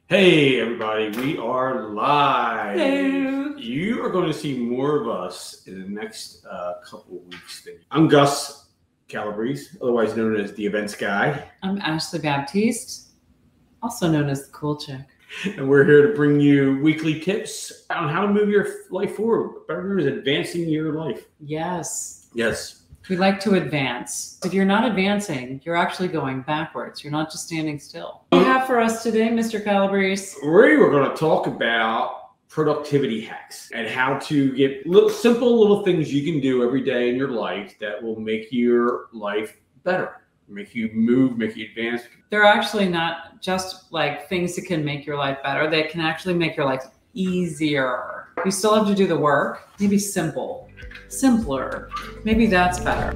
Hey everybody, we are live. Hello. You are going to see more of us in the next couple of weeks. I'm Gus Calabrese, otherwise known as the Events Guy. I'm Ashley Baptiste, also known as the Cool Chick. And we're here to bring you weekly tips on how to move your life forward. Better known as advancing your life. Yes. Yes. We like to advance. If you're not advancing, you're actually going backwards. You're not just standing still. What do you have for us today, Mr. Calabrese? We were going to talk about productivity hacks and how to get simple little things you can do every day in your life that will make your life better, make you move, make you advance. They're actually not just like things that can make your life better. They can actually make your life easier. You still have to do the work. Maybe simpler. Maybe that's better.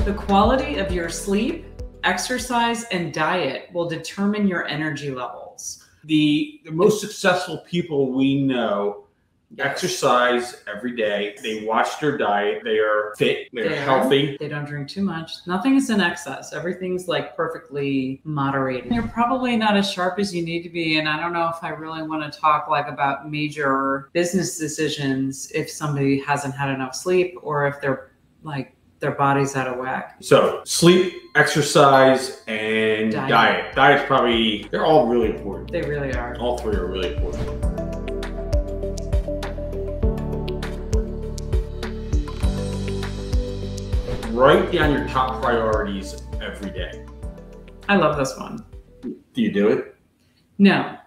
The quality of your sleep, exercise, and diet will determine your energy levels. The most successful people we know exercise every day. They watch their diet. They are fit. They're healthy. They don't drink too much. Nothing is in excess. Everything's like perfectly moderated. You're probably not as sharp as you need to be. And I don't know if I really want to talk like about major business decisions if somebody hasn't had enough sleep or if they're like their body's out of whack. So sleep, exercise, and diet. Diet's probably, they're all really important. They really are. All three are really important. Write down your top priorities every day. I love this one. Do you do it? No,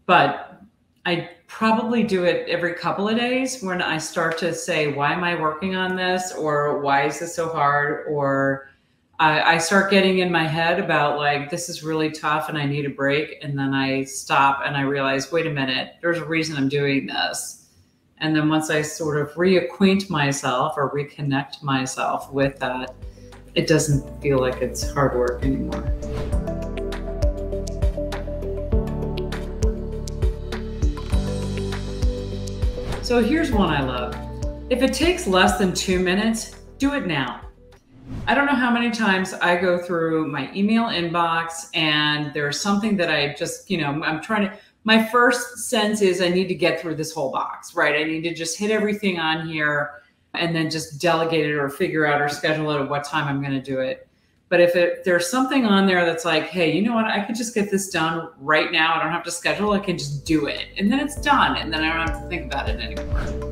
but I probably do it every couple of days when I start to say, why am I working on this? Or why is this so hard? Or I start getting in my head about like, this is really tough and I need a break. And then I stop and I realize, wait a minute, there's a reason I'm doing this. And then once I sort of reacquaint myself or reconnect myself with that, it doesn't feel like it's hard work anymore. So here's one I love. If it takes less than 2 minutes, do it now. I don't know how many times I go through my email inbox and there's something that I just, my first sense is I need to get through this whole box, right? I need to just hit everything on here and then just delegate it or figure out or schedule it at what time I'm going to do it. But if there's something on there that's like, hey, you know what? I could just get this done right now. I don't have to schedule. I can just do it. And then it's done. And then I don't have to think about it anymore.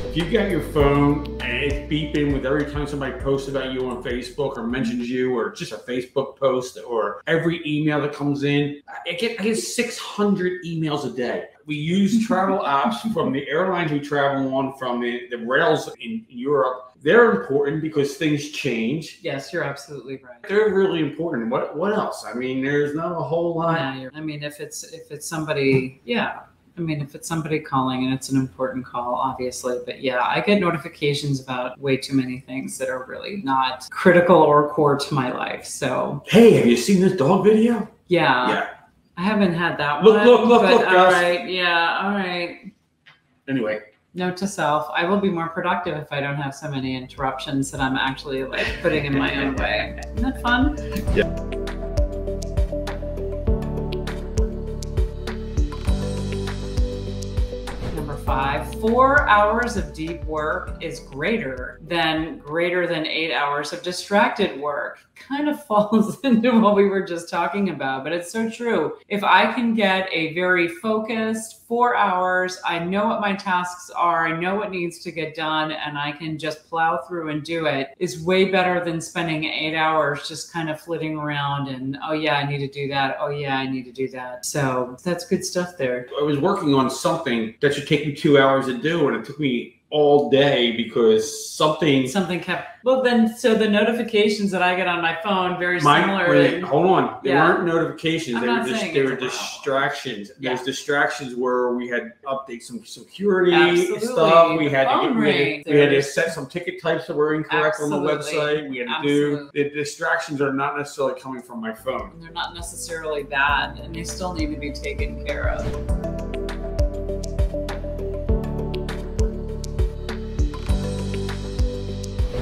If you've got your phone and it's beeping with every time somebody posts about you on Facebook or mentions you or just a Facebook post or every email that comes in, I get 600 emails a day. We use travel apps from the airlines we travel on, from the rails in Europe. They're important because things change. Yes, you're absolutely right. They're really important. What else? I mean, there's not a whole lot. Yeah, I mean, if it's somebody, yeah. I mean, if it's somebody calling and it's an important call, obviously, but yeah, I get notifications about way too many things that are really not critical or core to my life. So, hey, have you seen this dog video? Yeah. I haven't had that one. Look, all guys. Right. Yeah. All right. Anyway. Note to self, I will be more productive if I don't have so many interruptions that I'm actually like putting in my own way. Isn't that fun? Yeah. Number 5, 4 hours of deep work is greater than 8 hours of distracted work. Kind of falls into what we were just talking about, but it's so true. If I can get a very focused 4 hours, I know what my tasks are, I know what needs to get done, and I can just plow through and do it, is way better than spending 8 hours just kind of flitting around and, oh yeah, I need to do that. Oh yeah, I need to do that. So that's good stuff there. I was working on something that should take me 2 hours to do, and it took me all day because something kept, well then, so the notifications that I get on my phone, very similar. Hold on. They weren't notifications. They were distractions. Yeah. Those distractions were, we had to update some security stuff. We had to set some ticket types that were incorrect on the website. We had to do, the distractions are not necessarily coming from my phone. They're not necessarily bad, and they still need to be taken care of.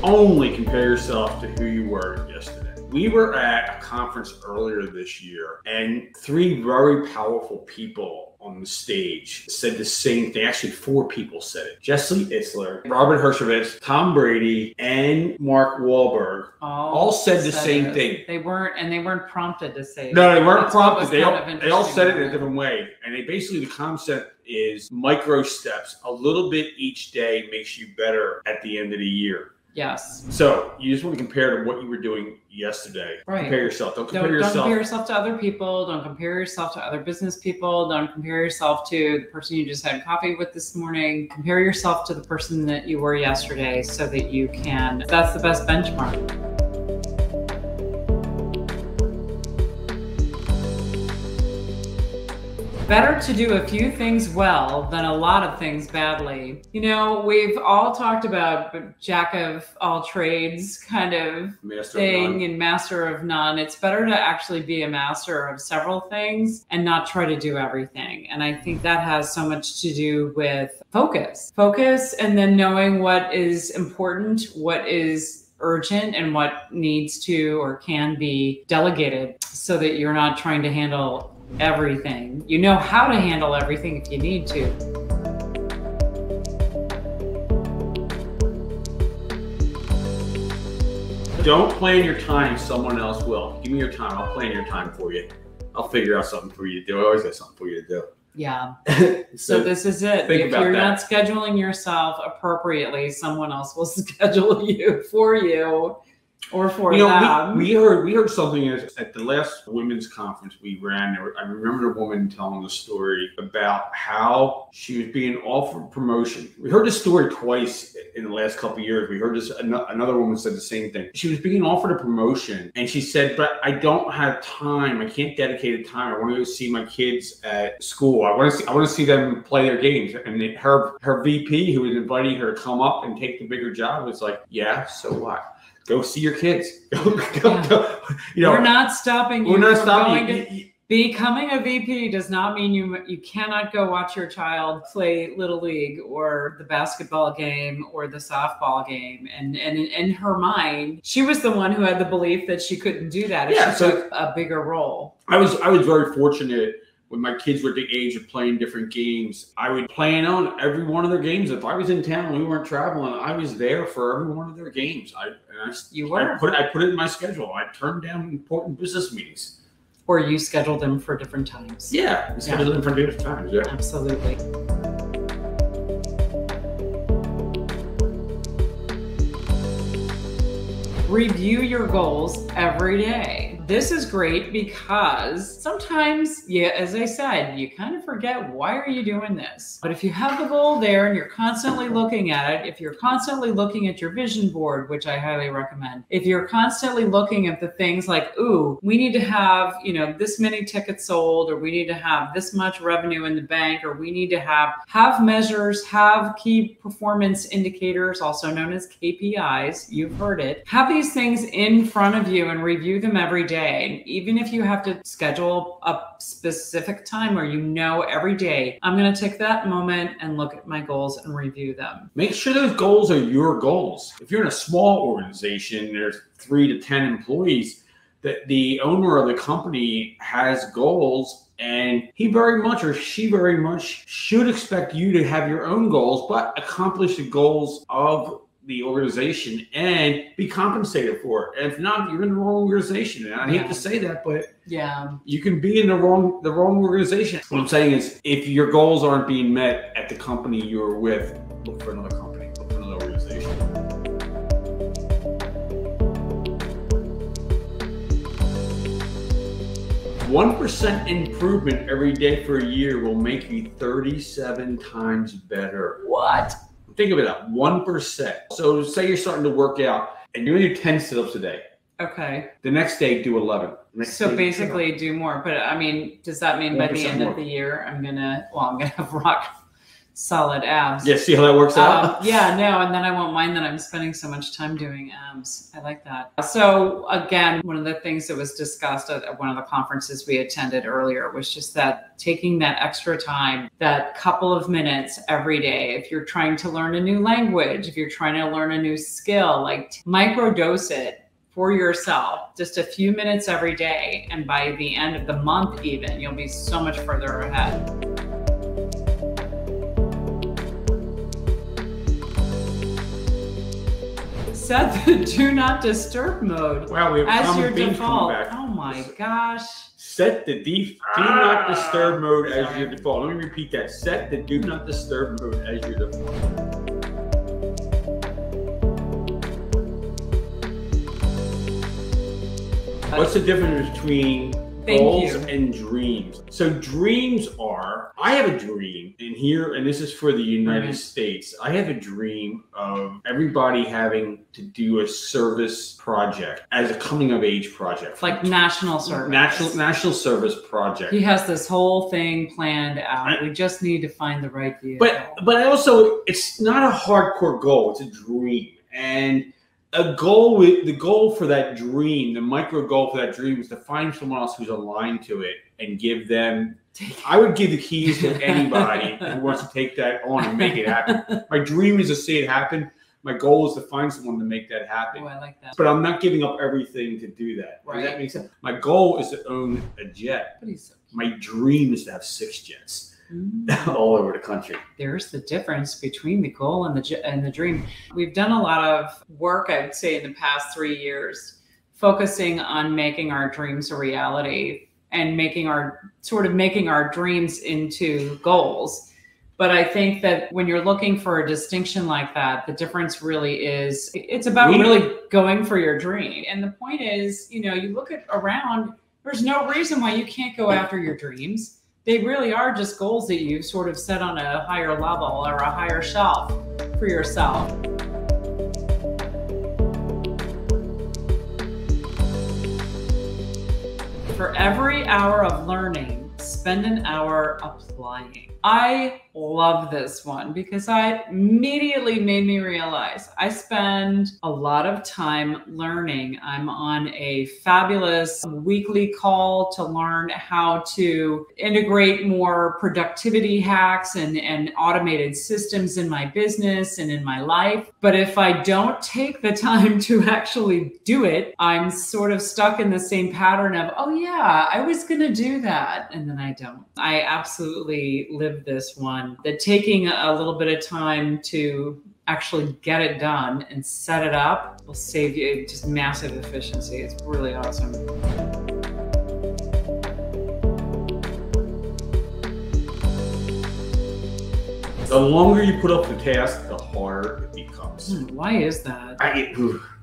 Only compare yourself to who you were yesterday. We were at a conference earlier this year, and 3 very powerful people on the stage said the same thing. Actually, 4 people said it. Jesse Itzler, Robert Hershkovich, Tom Brady, and Mark Wahlberg all said the same thing. They weren't prompted to say it. No, they weren't prompted. They all said it in a different way. And basically the concept is micro steps. A little bit each day makes you better at the end of the year. Yes. So you just want to compare to what you were doing yesterday. Right. Compare yourself. Don't compare yourself to other people. Don't compare yourself to other business people. Don't compare yourself to the person you just had coffee with this morning. Compare yourself to the person that you were yesterday so that you can, that's the best benchmark. Better to do a few things well than a lot of things badly. You know, we've all talked about jack of all trades kind of thing and master of none. It's better to actually be a master of several things and not try to do everything. And I think that has so much to do with focus. Focus, and then knowing what is important, what is urgent, and what needs to or can be delegated so that you're not trying to handle everything. You know how to handle everything if you need to. Don't plan your time, someone else will. Give me your time, I'll plan your time for you. I'll figure out something for you to do. I always got something for you to do. Yeah. So this is it. If you're not scheduling yourself appropriately, someone else will schedule you for you. Or for them. We heard something at the last women's conference we ran. I remember the woman telling the story about how she was being offered promotion. We heard this story twice in the last couple of years. We heard this. Another woman said the same thing. She was being offered a promotion, and she said, "But I don't have time. I can't dedicate time. I want to go see my kids at school. I want to see them play their games." And her VP, who was inviting her to come up and take the bigger job, was like, "Yeah, so what? Go see your kids. Go. You know, we're not stopping you. We're not stopping you. Becoming a VP does not mean you cannot go watch your child play Little League or the basketball game or the softball game. And in her mind, she was the one who had the belief that she couldn't do that if she took a bigger role. I was very fortunate. When my kids were at the age of playing different games, I would plan on every one of their games. If I was in town and we weren't traveling, I was there for every one of their games. I put it in my schedule. I turned down important business meetings. Or you scheduled them for different times. Yeah, we scheduled them for different times. Yeah, absolutely. Review your goals every day. This is great because sometimes, as I said, you kind of forget, why are you doing this? But if you have the goal there and you're constantly looking at it, if you're constantly looking at your vision board, which I highly recommend, if you're constantly looking at the things like, ooh, we need to have, this many tickets sold, or we need to have this much revenue in the bank, or we need to have measures, have key performance indicators, also known as KPIs, you've heard it. Have these things in front of you and review them every day. And even if you have to schedule a specific time where every day, I'm going to take that moment and look at my goals and review them. Make sure those goals are your goals. If you're in a small organization, there's 3 to 10 employees, that the owner of the company has goals, and he very much or she very much should expect you to have your own goals, but accomplish the goals of the organization and be compensated for it. And if not, you're in the wrong organization. And I hate to say that, but you can be in the wrong organization. What I'm saying is, if your goals aren't being met at the company you're with, look for another company, look for another organization. One 1% improvement every day for a year will make you 37 times better. What? I'm Think of it up, 1%. So say you're starting to work out and you're going to do 10 sit-ups a day. Okay. The next day, do 11. So basically do more. But I mean, does that mean by the end of the year, I'm going to have rock solid abs? Yeah, see how that works out? Yeah, no, and then I won't mind that I'm spending so much time doing abs. I like that. So again, one of the things that was discussed at one of the conferences we attended earlier was just that taking that extra time, that couple of minutes every day. If you're trying to learn a new language, if you're trying to learn a new skill, like microdose it for yourself, just a few minutes every day. And by the end of the month even, you'll be so much further ahead. Set the do not disturb mode as your default. Oh my gosh. Set the do not disturb mode as your default. Let me repeat that. Set the do not disturb mode as your default. What's the difference between goals and dreams? So dreams are, I have a dream, and this is for the United States. I have a dream of everybody having to do a service project as a coming of age project. Like national service. National service project. He has this whole thing planned out. We just need to find the right vehicle. But also, it's not a hardcore goal, it's a dream. And the goal for that dream, the micro goal for that dream is to find someone else who's aligned to it and give them, I would give the keys to anybody who wants to take that on and make it happen. My dream is to see it happen. My goal is to find someone to make that happen. Oh, I like that. But I'm not giving up everything to do that. Right. Does that make sense? My goal is to own a jet. My dream is to have 6 jets. All over the country. There's the difference between the goal and the dream. We've done a lot of work, I would say, in the past 3 years, focusing on making our dreams a reality and making our dreams into goals. But I think that when you're looking for a distinction like that, the difference really is, it's about really going for your dream. And the point is, you look around, there's no reason why you can't go after your dreams. They really are just goals that you've sort of set on a higher level or a higher shelf for yourself. For every hour of learning, spend an hour applying. I love this one because it immediately made me realize I spend a lot of time learning. I'm on a fabulous weekly call to learn how to integrate more productivity hacks and automated systems in my business and in my life. But if I don't take the time to actually do it, I'm sort of stuck in the same pattern of, oh yeah, I was going to do that. And then I don't. I absolutely live this one, that taking a little bit of time to actually get it done and set it up will save you just massive efficiency. It's really awesome. The longer you put off the task, the harder it becomes. Why is that?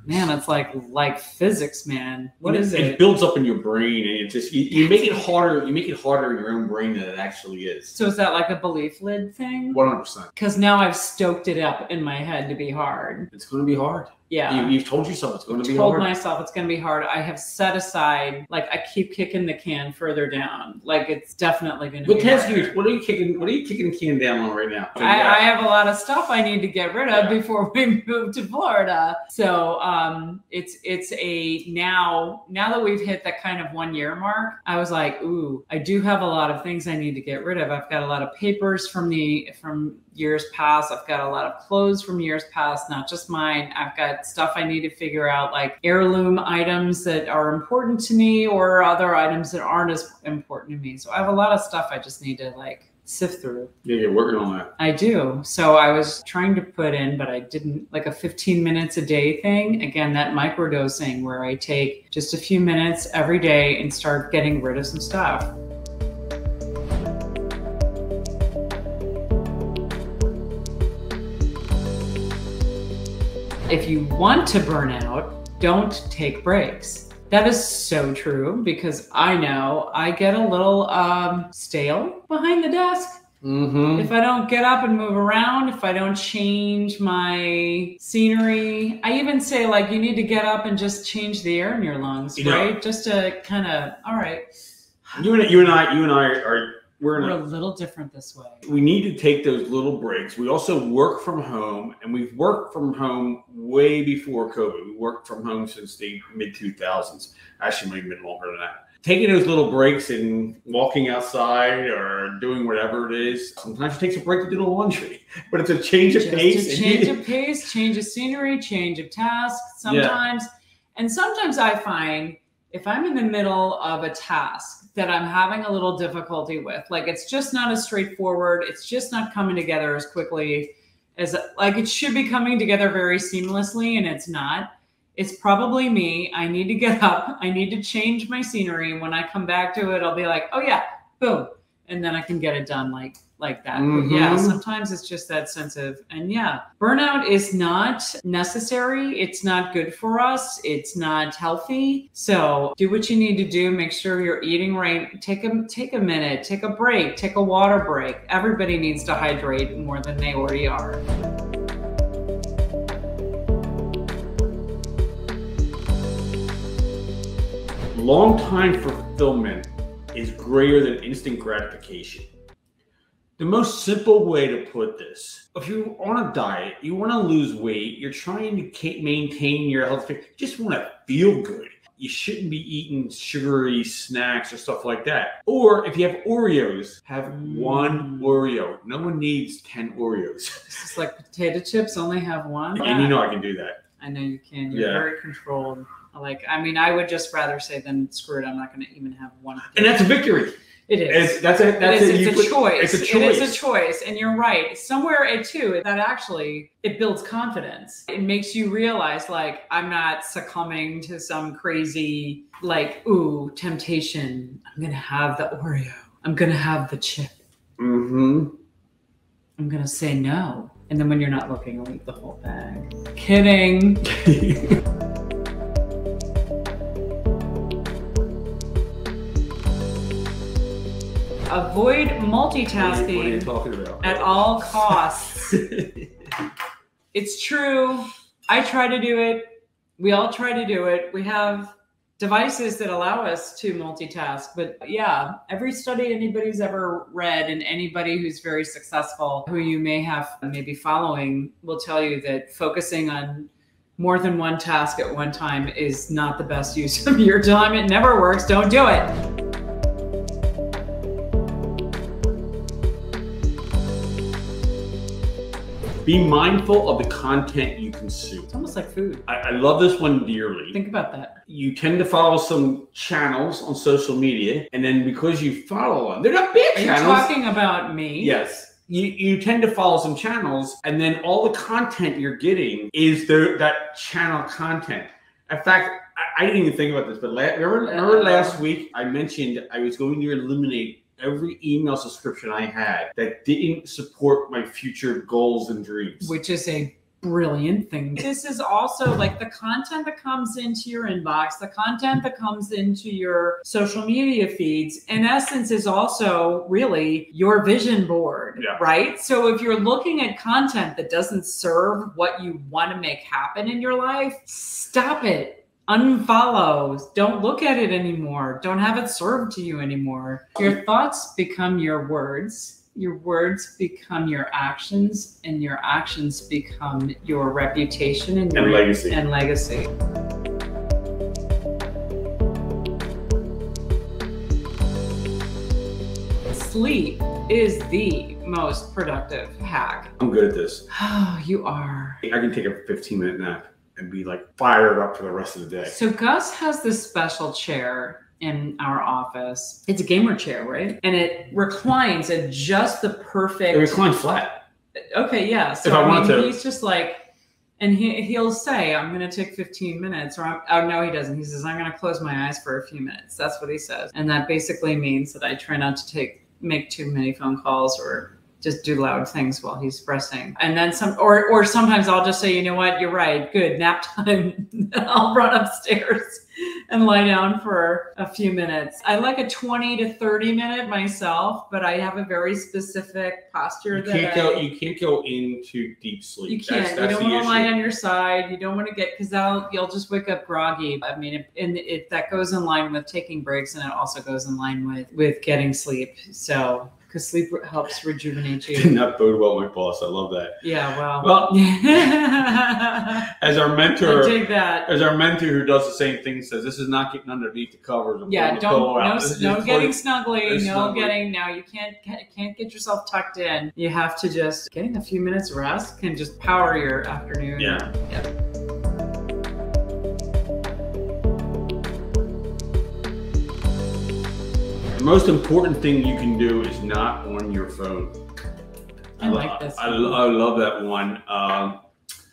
Man, it's like physics, man. What is it? It builds up in your brain, and it just you make it harder. You make it harder in your own brain than it actually is. So is that like a belief lid thing? 100%. Because now I've stoked it up in my head to be hard. It's going to be hard. Yeah. You've told yourself it's going to be hard. Told myself it's going to be hard. I have set aside, I keep kicking the can further down. It's definitely going to be hard. What are you kicking the can down on right now? I have a lot of stuff I need to get rid of before we move to Florida. So it's now that we've hit that kind of 1 year mark, I was like, ooh, I do have a lot of things I need to get rid of. I've got a lot of papers from years past. I've got a lot of clothes from years past, not just mine. I've got stuff I need to figure out, like heirloom items that are important to me or other items that aren't as important to me. So I have a lot of stuff I just need to sift through. Yeah, you're working on that. I do. So I was trying to put in, but I didn't, a 15 minutes a day thing. Again, that microdosing where I take just a few minutes every day and start getting rid of some stuff. If you want to burn out, don't take breaks. That is so true because I know I get a little stale behind the desk. If I don't get up and move around, if I don't change my scenery, I even say like you need to get up and just change the air in your lungs, right? Just to kind of, all right. You and I are we're a little different this way. We need to take those little breaks. We also work from home, and we've worked from home way before COVID. We worked from home since the mid 2000s. Actually, maybe even longer than that. Taking those little breaks and walking outside or doing whatever it is. Sometimes it takes a break to do the laundry, but it's a change of pace. Change of pace, change of scenery, change of task sometimes. Yeah. And sometimes I find if I'm in the middle of a task that I'm having a little difficulty with, like it's just not as straightforward, it's just not coming together as quickly as like it should be coming together very seamlessly, and it's not. It's probably me. I need to get up. I need to change my scenery. And when I come back to it, I'll be like, oh yeah, boom. And then I can get it done like that. But yeah, sometimes it's just that sense of, and yeah, burnout is not necessary. It's not good for us. It's not healthy. So do what you need to do. Make sure you're eating right. Take a minute, take a break, take a water break. Everybody needs to hydrate more than they already are. Long-time fulfillment is greater than instant gratification. The most simple way to put this, if you're on a diet, you want to lose weight, you're trying to maintain your health, you just want to feel good. You shouldn't be eating sugary snacks or stuff like that. Or if you have Oreos, have one Oreo. No one needs 10 Oreos. It's like potato chips, only have one. And you know I can do that. I know you can. You're very controlled. I would just rather say then screw it. I'm not going to even have one. And that's a victory. It is. It's a choice. It's a choice. It is a choice. And you're right. Somewhere too, that actually, it builds confidence. It makes you realize like, I'm not succumbing to some crazy, like, ooh, temptation. I'm going to have the Oreo. I'm going to have the chip. I'm going to say no. And then when you're not looking, I'll eat the whole bag. Kidding. Avoid multitasking. What are you talking about? At all costs. It's true. I try to do it. We all try to do it. We have devices that allow us to multitask. But yeah, every study anybody's ever read and anybody who's very successful, who you may have maybe following, will tell you that focusing on more than one task at one time is not the best use of your time. It never works. Don't do it. Be mindful of the content you consume. It's almost like food. I love this one dearly. Think about that. You tend to follow some channels on social media, and then because you follow them, they're not big channels. Are you talking about me? Yes. You tend to follow some channels, and then all the content you're getting is that channel content. In fact, I didn't even think about this, but remember last week I mentioned I was going to eliminate every email subscription I had that didn't support my future goals and dreams. Which is a brilliant thing. This is also like the content that comes into your inbox, the content that comes into your social media feeds, in essence, is also really your vision board, right? So if you're looking at content that doesn't serve what you want to make happen in your life, stop it. Unfollow. Don't look at it anymore. Don't have it served to you anymore. Your thoughts become your words. Your words become your actions, and your actions become your reputation and legacy. Sleep is the most productive hack. I'm good at this. Oh, you are. I can take a 15-minute nap and be like fired up for the rest of the day. So Gus has this special chair in our office. It's a gamer chair, right? And it reclines at just the perfect... It reclines flat. Okay, yeah. So if I want to. He's just like, and he'll say, I'm going to take 15 minutes. Or oh, no, he doesn't. He says, I'm going to close my eyes for a few minutes. That's what he says. And that basically means that I try not to make too many phone calls or just do loud things while he's pressing. And then or sometimes I'll just say, you know what, you're right, good, nap time. I'll run upstairs and lie down for a few minutes. I like a 20 to 30 minute myself, but I have a very specific posture you can't go into deep sleep. You can't. You don't want to lie on your side. You don't want to get, because you'll just wake up groggy. I mean, that goes in line with taking breaks, and it also goes in line with getting sleep. So, because sleep helps rejuvenate you. Did not bode well, my boss. I love that. Yeah, well, as our mentor, I dig that. As our mentor who does the same thing says, this is not getting underneath the covers. Yeah, no getting snuggly, you can't get yourself tucked in. You have to just getting a few minutes rest can just power your afternoon. Yeah. The most important thing you can do is not on your phone. I like this. I love that one.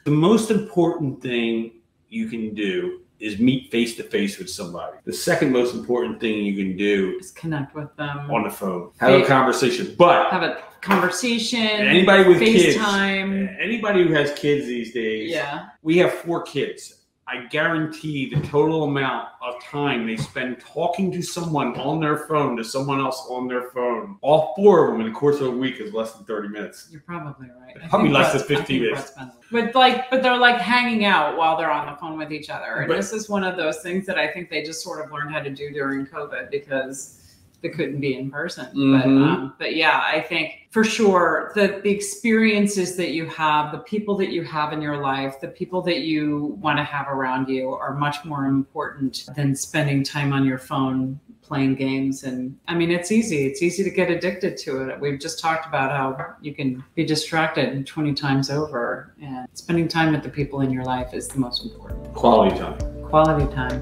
The most important thing you can do is meet face to face with somebody. The second most important thing you can do is connect with them on the phone. Have a conversation. But have a conversation. Anybody with FaceTime. kids, anybody who has kids these days. Yeah. We have 4 kids. I guarantee the total amount of time they spend talking to someone on their phone to someone else on their phone, all 4 of them in the course of a week, is less than 30 minutes. You're probably right. Probably less than 15 minutes. But they're like hanging out while they're on the phone with each other. And this is one of those things that I think they just sort of learned how to do during COVID because they couldn't be in person. Mm-hmm. But yeah, I think for sure that the experiences that you have, the people that you have in your life, the people that you want to have around you are much more important than spending time on your phone playing games. And I mean, it's easy to get addicted to it. We've just talked about how you can be distracted 20 times over, and spending time with the people in your life is the most important. Quality time. Quality time.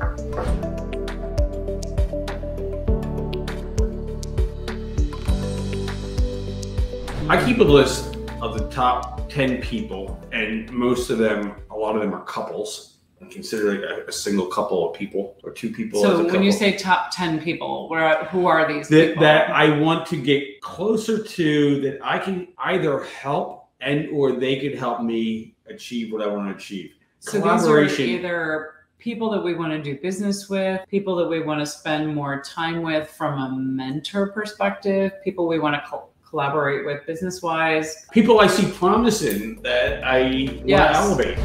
I keep a list of the top 10 people, and a lot of them are couples. I consider like a single couple of people or 2 people. So when you say top 10 people, who are these people? That I want to get closer to, that I can either help or they could help me achieve what I want to achieve. So these are either people that we want to do business with, people that we want to spend more time with from a mentor perspective, people we want to collaborate with business-wise. People I see promise in that I want to elevate.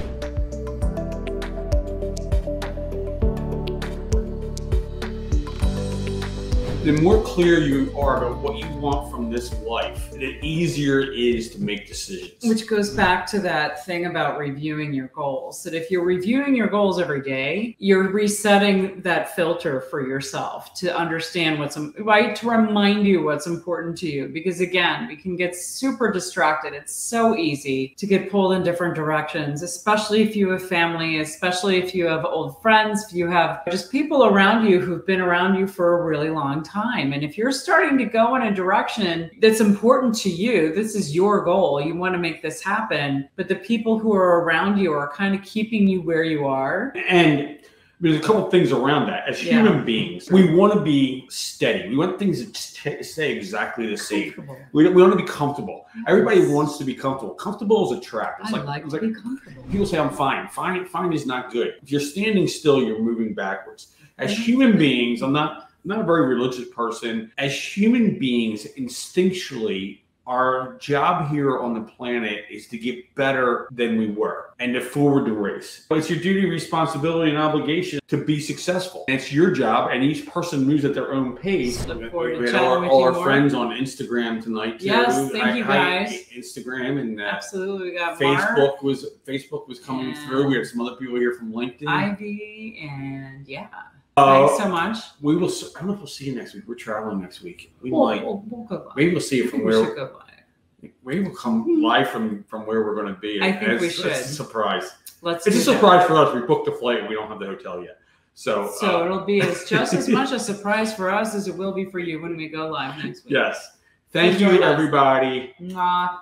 The more clear you are about what you want from this life, the easier it is to make decisions. Which goes back to that thing about reviewing your goals. That if you're reviewing your goals every day, you're resetting that filter for yourself to understand to remind you what's important to you. Because again, we can get super distracted. It's so easy to get pulled in different directions, especially if you have family, especially if you have old friends, if you have just people around you who've been around you for a really long time. And if you're starting to go in a direction that's important to you, this is your goal, you want to make this happen, but the people who are around you are kind of keeping you where you are. And there's a couple of things around that. As human beings, we want to be steady. We want things to stay exactly the same. We want to be comfortable. Yes. Everybody wants to be comfortable. Comfortable is a trap. It's like to be comfortable. People say, I'm fine. Fine is not good. If you're standing still, you're moving backwards. As human beings, I'm not a very religious person. As human beings, instinctually, our job here on the planet is to get better than we were and to forward the race. But it's your duty, responsibility, and obligation to be successful. And it's your job, and each person moves at their own pace. Look forward to we had chatting with all you our more. Friends on Instagram tonight too. Yes, thank you guys. Instagram and absolutely, we got Facebook was coming through. We had some other people here from LinkedIn. Ivy and thanks so much. I don't know if we'll see you next week. We're traveling next week. We'll go live. Maybe we'll see you from where. Maybe we'll come live from where we're going to be. I think we should. It's a surprise. It's a surprise for us. We booked the flight and we don't have the hotel yet. So it'll be just as much a surprise for us as it will be for you when we go live next week. Yes. Thank you, everybody. Mwah.